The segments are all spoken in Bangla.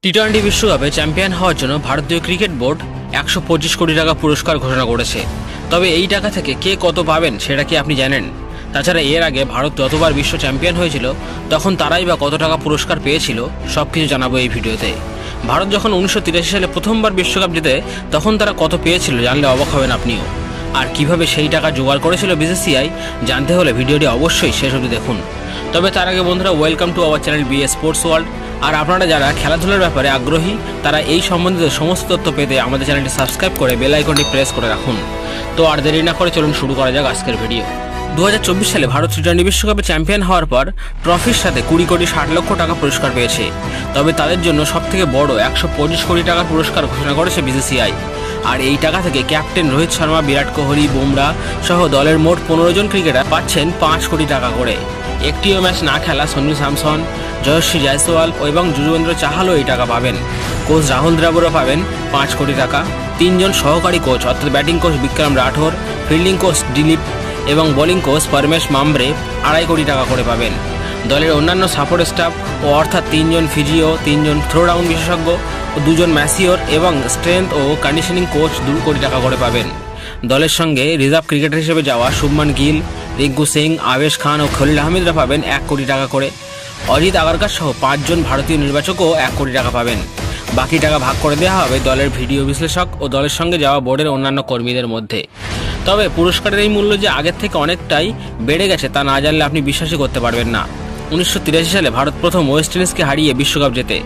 টি-20 বিশ্বকাপে চ্যাম্পিয়ন হওয়ার জন্য ভারতীয় ক্রিকেট বোর্ড 125 কোটি টাকা পুরস্কার ঘোষণা করেছে। তবে এই টাকা থেকে কে কত পাবেন সেটা কি আপনি জানেন? তাছাড়া এর আগে ভারত যতবার বিশ্ব চ্যাম্পিয়ন হয়েছিল তখন তারাই বা কত টাকা পুরস্কার পেয়েছিল সব কিছু জানাবো এই ভিডিওতে। ভারত যখন 1983 সালে প্রথমবার বিশ্বকাপ জেতে তখন তারা কত পেয়েছিল জানলে অবাক হবেন আপনিও। আর কিভাবে সেই টাকা জোগাড় করেছিল বিসিসিআই জানতে হলে ভিডিওটি অবশ্যই শেষ অবধি দেখুন। তবে তার আগে বন্ধুরা, welcome to our channel BA sports world. আর আপনারা যারা খেলাধুলার ব্যাপারে আগ্রহী তারা এই সম্বন্ধিত সমস্ত তথ্য পেতে আমাদের চ্যানেলটি সাবস্ক্রাইব করে বেল আইকনটি প্রেস করে রাখুন। তো আর দেরি না করে চলুন শুরু করা যাক আজকের ভিডিও। 2024 সালে ভারত টি-20 বিশ্বকাপে চ্যাম্পিয়ন হওয়ার পর ট্রফির সাথে 20 কোটি 60 লক্ষ টাকা পুরস্কার পেয়েছে। তবে তাদের জন্য সবথেকে বড় 125 কোটি টাকার পুরস্কার ঘোষণা করেছে বিসিসিআই। আর এই টাকা থেকে ক্যাপ্টেন রোহিত শর্মা, বিরাট কোহলি, বুমরা সহ দলের মোট 15 জন ক্রিকেটার পাচ্ছেন 5 কোটি টাকা করে। একটিও ম্যাচ না খেলা সঞ্জু স্যামসন, যশস্বী জয়সওয়াল এবং যুজবেন্দ্র চাহালও এই টাকা পাবেন। কোচ রাহুল দ্রাবিড়ও পাবেন 5 কোটি টাকা। 3 জন সহকারী কোচ অর্থাৎ batting coach Vikram Rathour, fielding coach Dilip এবং বোলিং কোচ পরমেশ মামব্রে 2.5 কোটি টাকা করে পাবেন। দলের অন্যান্য সাপোর্ট স্টাফ ও অর্থাৎ 3 জন ফিজিও, 3 জন থ্রোডাউন বিশেষজ্ঞ ও 2 জন ম্যাসিওর এবং স্ট্রেংথ ও কন্ডিশনিং কোচ 2 কোটি টাকা করে পাবেন। দলের সঙ্গে রিজার্ভ ক্রিকেটার হিসেবে যাওয়া শুভমান গিল, রিঙ্কু সিং, আবেশ খান ও খলিল আহমেদরা পাবেন 1 কোটি টাকা করে। অজিত আগারকার সহ 5 জন ভারতীয় নির্বাচকও 1 কোটি টাকা পাবেন। বাকি টাকা ভাগ করে দেওয়া হবে দলের ভিডিও বিশ্লেষক ও দলের সঙ্গে যাওয়া বোর্ডের অন্যান্য কর্মীদের মধ্যে। তবে পুরস্কারের এই মূল্য যে আগের থেকে অনেকটাই বেড়ে গেছে তা না জানলে আপনি বিশ্বাসই করতে পারবেন না। 1983 সালে ভারত প্রথম ওয়েস্ট ইন্ডিজকে হারিয়ে বিশ্বকাপ জেতে।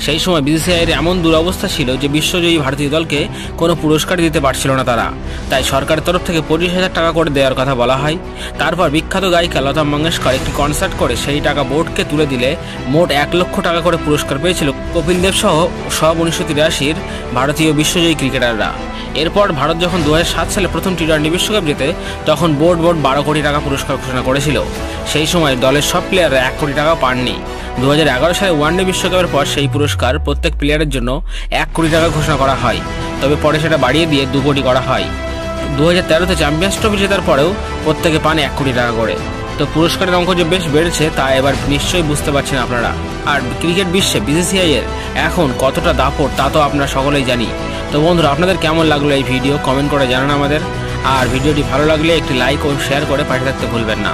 সেই সময় বিসিসিআইয়ের এমন দুরবস্থা ছিল যে বিশ্বজয়ী ভারতীয় দলকে কোনো পুরস্কার দিতে পারছিল না তারা। তাই সরকারের তরফ থেকে 25,000 টাকা করে দেওয়ার কথা বলা হয়। তারপর বিখ্যাত গায়িকা লতা মঙ্গেশকর একটি কনসার্ট করে সেই টাকা বোর্ডকে তুলে দিলে মোট 1 লক্ষ টাকা করে পুরস্কার পেয়েছিল কপিল দেব সহ সব 1983-র ভারতীয় বিশ্বজয়ী ক্রিকেটাররা। এরপর ভারত যখন 2007 সালে প্রথম টি-20 বিশ্বকাপ জেতে তখন বোর্ড 12 কোটি টাকা পুরস্কার ঘোষণা করেছিল। সেই সময় দলের সব প্লেয়াররা 1 কোটি টাকা পাননি। 2011 সালে ওয়ানডে বিশ্বকাপের পর সেই পুরস্কার প্রত্যেক প্লেয়ারের জন্য 1 কোটি টাকা ঘোষণা করা হয়। তবে পরে সেটা বাড়িয়ে দিয়ে 2 কোটি করা হয়। 2013-তে চ্যাম্পিয়ন্স ট্রফি জেতার পরেও প্রত্যেকে পান 1 কোটি টাকা করে। তো পুরস্কারের অঙ্ক যে বেশ বেড়েছে তা এবার নিশ্চয়ই বুঝতে পারছেন আপনারা। আর ক্রিকেট বিশ্বে বিসিসিআই-এর এখন কতটা দাপট তা তো আপনারা সকলেই জানি। তো বন্ধুরা, আপনাদের কেমন লাগলো এই ভিডিও কমেন্ট করে জানান আমাদের। আর ভিডিওটি ভালো লাগলে একটি লাইক ও শেয়ার করে পাশে থাকতে ভুলবেন না।